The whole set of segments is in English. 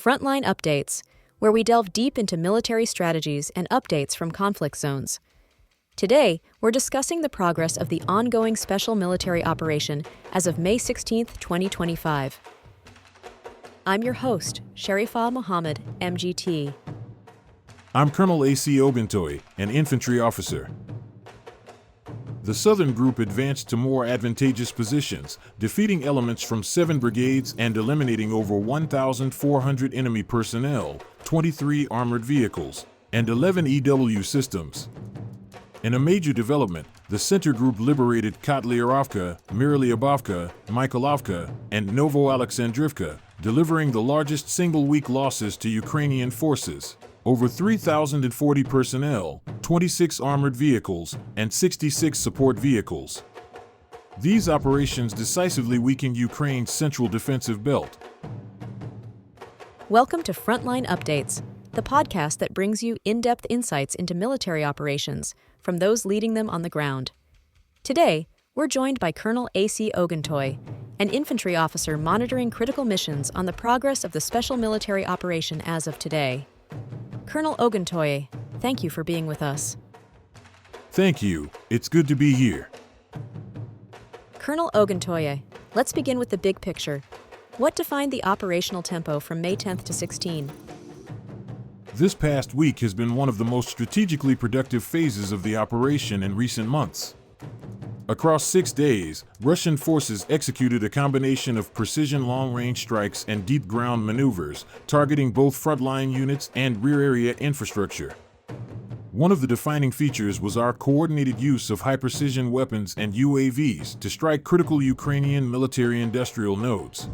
Frontline Updates, where we delve deep into military strategies and updates from conflict zones. Today, we're discussing the progress of the ongoing special military operation as of May 16, 2025. I'm your host, Sharifah Mohammed, MGT. I'm Colonel A.C. Oguntoye, an infantry officer. The Southern Group advanced to more advantageous positions, defeating elements from 7 brigades and eliminating over 1,400 enemy personnel, 23 armored vehicles, and 11 EW systems. In a major development, the Center Group liberated Kotlyarivka, Myrylyabovka, Mykolaiv, and Novoalexandrivka, delivering the largest single-week losses to Ukrainian forces. Over 3,040 personnel, 26 armored vehicles, and 66 support vehicles. These operations decisively weakened Ukraine's central defensive belt. Welcome to Frontline Updates, the podcast that brings you in-depth insights into military operations from those leading them on the ground. Today, we're joined by Colonel A.C. Oguntoye, an infantry officer monitoring critical missions on the progress of the special military operation as of today. Colonel Oguntoye, thank you for being with us. Thank you. It's good to be here. Colonel Oguntoye, let's begin with the big picture. What defined the operational tempo from May 10th to 16? This past week has been one of the most strategically productive phases of the operation in recent months. Across 6 days, Russian forces executed a combination of precision long-range strikes and deep ground maneuvers, targeting both frontline units and rear area infrastructure. One of the defining features was our coordinated use of high-precision weapons and UAVs to strike critical Ukrainian military-industrial nodes.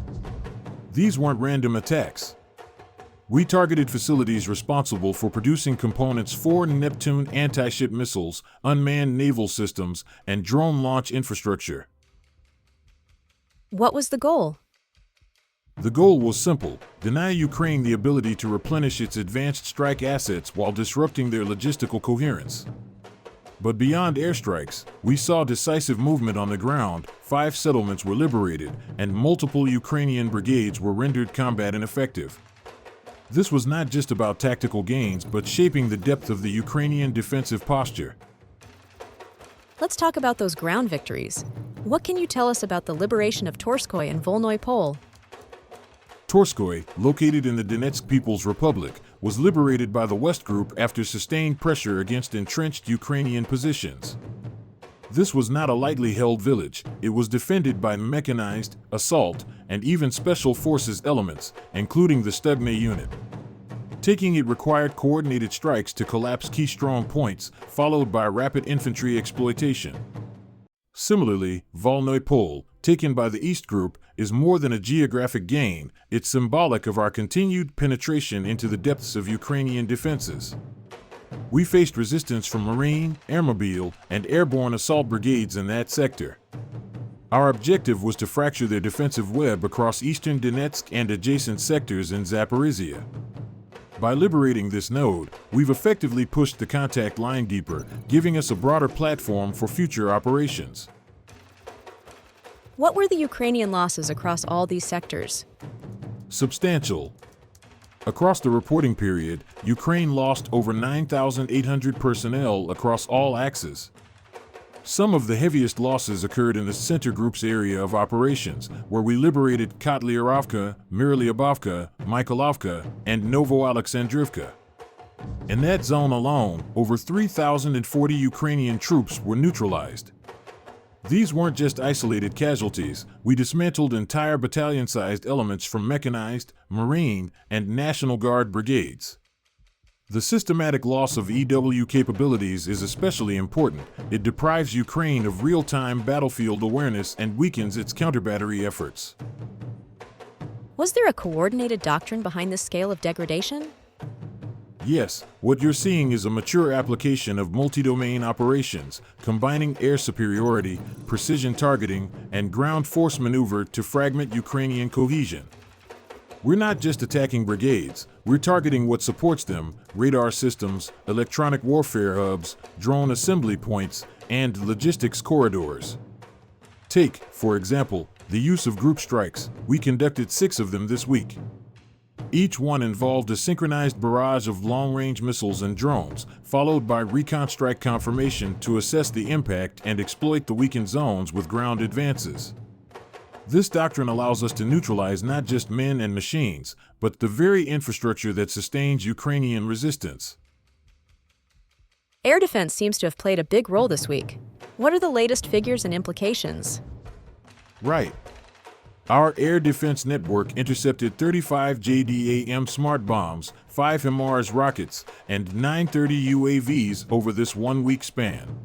These weren't random attacks. We targeted facilities responsible for producing components for Neptune anti-ship missiles, unmanned naval systems, and drone launch infrastructure. What was the goal? The goal was simple: deny Ukraine the ability to replenish its advanced strike assets while disrupting their logistical coherence. But beyond airstrikes, we saw decisive movement on the ground. 5 settlements were liberated, and multiple Ukrainian brigades were rendered combat ineffective. This was not just about tactical gains, but shaping the depth of the Ukrainian defensive posture. Let's talk about those ground victories. What can you tell us about the liberation of Torskoye and Volnoye Pole? Torskoye, located in the Donetsk People's Republic, was liberated by the West Group after sustained pressure against entrenched Ukrainian positions. This was not a lightly held village. It was defended by mechanized, assault, and even special forces elements, including the Stugna unit. Taking it required coordinated strikes to collapse key strong points, followed by rapid infantry exploitation. Similarly, Volnoye Pole, taken by the East Group, is more than a geographic gain. It's symbolic of our continued penetration into the depths of Ukrainian defenses. We faced resistance from Marine, Airmobile, and airborne assault brigades in that sector. Our objective was to fracture their defensive web across eastern Donetsk and adjacent sectors in Zaporizhia. By liberating this node, we've effectively pushed the contact line deeper, giving us a broader platform for future operations. What were the Ukrainian losses across all these sectors? Substantial. Across the reporting period, Ukraine lost over 9,800 personnel across all axes. Some of the heaviest losses occurred in the Center Group's area of operations, where we liberated Kotlyarivka, Myrylyabovka, Mykolaiv, and Novoalexandrivka. In that zone alone, over 3,040 Ukrainian troops were neutralized. These weren't just isolated casualties. We dismantled entire battalion-sized elements from mechanized, Marine, and National Guard brigades. The systematic loss of EW capabilities is especially important. It deprives Ukraine of real-time battlefield awareness and weakens its counter-battery efforts. Was there a coordinated doctrine behind this scale of degradation? Yes, what you're seeing is a mature application of multi-domain operations, combining air superiority, precision targeting, and ground force maneuver to fragment Ukrainian cohesion. We're not just attacking brigades, we're targeting what supports them: radar systems, electronic warfare hubs, drone assembly points, and logistics corridors. Take, for example, the use of group strikes. We conducted 6 of them this week. Each one involved a synchronized barrage of long-range missiles and drones, followed by recon strike confirmation to assess the impact and exploit the weakened zones with ground advances. This doctrine allows us to neutralize not just men and machines, but the very infrastructure that sustains Ukrainian resistance. Air defense seems to have played a big role this week. What are the latest figures and implications? Right. Our air defense network intercepted 35 JDAM smart bombs, 5 HIMARS rockets, and 930 UAVs over this one-week span.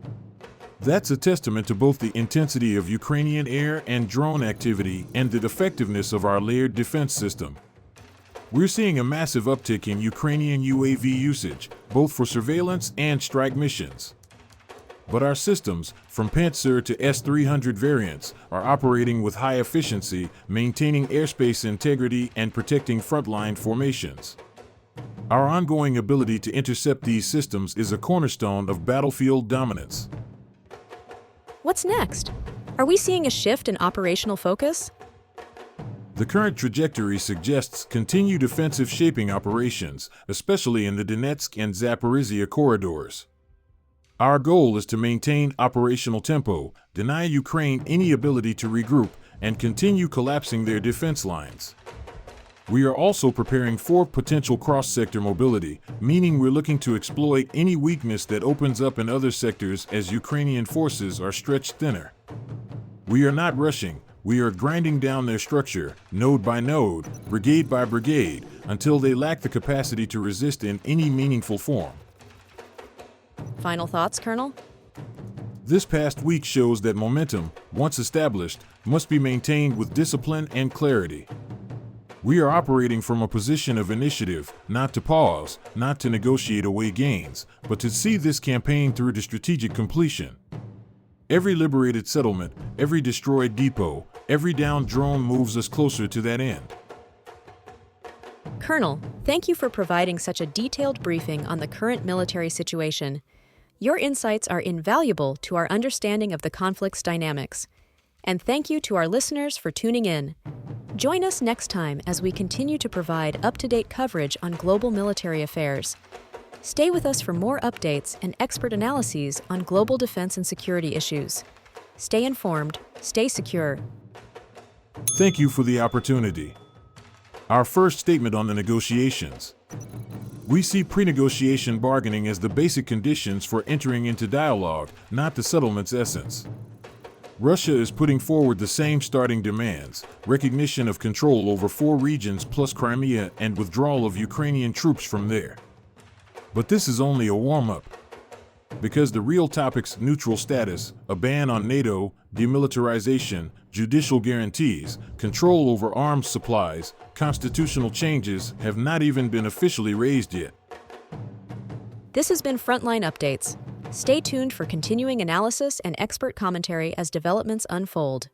That's a testament to both the intensity of Ukrainian air and drone activity and the effectiveness of our layered defense system. We're seeing a massive uptick in Ukrainian UAV usage, both for surveillance and strike missions. But our systems, from Pantsir to S-300 variants, are operating with high efficiency, maintaining airspace integrity and protecting frontline formations. Our ongoing ability to intercept these systems is a cornerstone of battlefield dominance. What's next? Are we seeing a shift in operational focus? The current trajectory suggests continued offensive shaping operations, especially in the Donetsk and Zaporizhia corridors. Our goal is to maintain operational tempo, deny Ukraine any ability to regroup, and continue collapsing their defense lines. We are also preparing for potential cross-sector mobility, meaning we're looking to exploit any weakness that opens up in other sectors as Ukrainian forces are stretched thinner. We are not rushing, we are grinding down their structure, node by node, brigade by brigade, until they lack the capacity to resist in any meaningful form. Final thoughts, Colonel? This past week shows that momentum, once established, must be maintained with discipline and clarity. We are operating from a position of initiative, not to pause, not to negotiate away gains, but to see this campaign through to strategic completion. Every liberated settlement, every destroyed depot, every downed drone moves us closer to that end. Colonel, thank you for providing such a detailed briefing on the current military situation. Your insights are invaluable to our understanding of the conflict's dynamics. And thank you to our listeners for tuning in. Join us next time as we continue to provide up-to-date coverage on global military affairs. Stay with us for more updates and expert analyses on global defense and security issues. Stay informed, stay secure. Thank you for the opportunity. Our first statement on the negotiations. We see pre-negotiation bargaining as the basic conditions for entering into dialogue, not the settlement's essence. Russia is putting forward the same starting demands: recognition of control over 4 regions plus Crimea and withdrawal of Ukrainian troops from there. But this is only a warm-up. Because the real topics, neutral status, a ban on NATO, demilitarization, judicial guarantees, control over arms supplies, constitutional changes, have not even been officially raised yet. This has been Frontline Updates. Stay tuned for continuing analysis and expert commentary as developments unfold.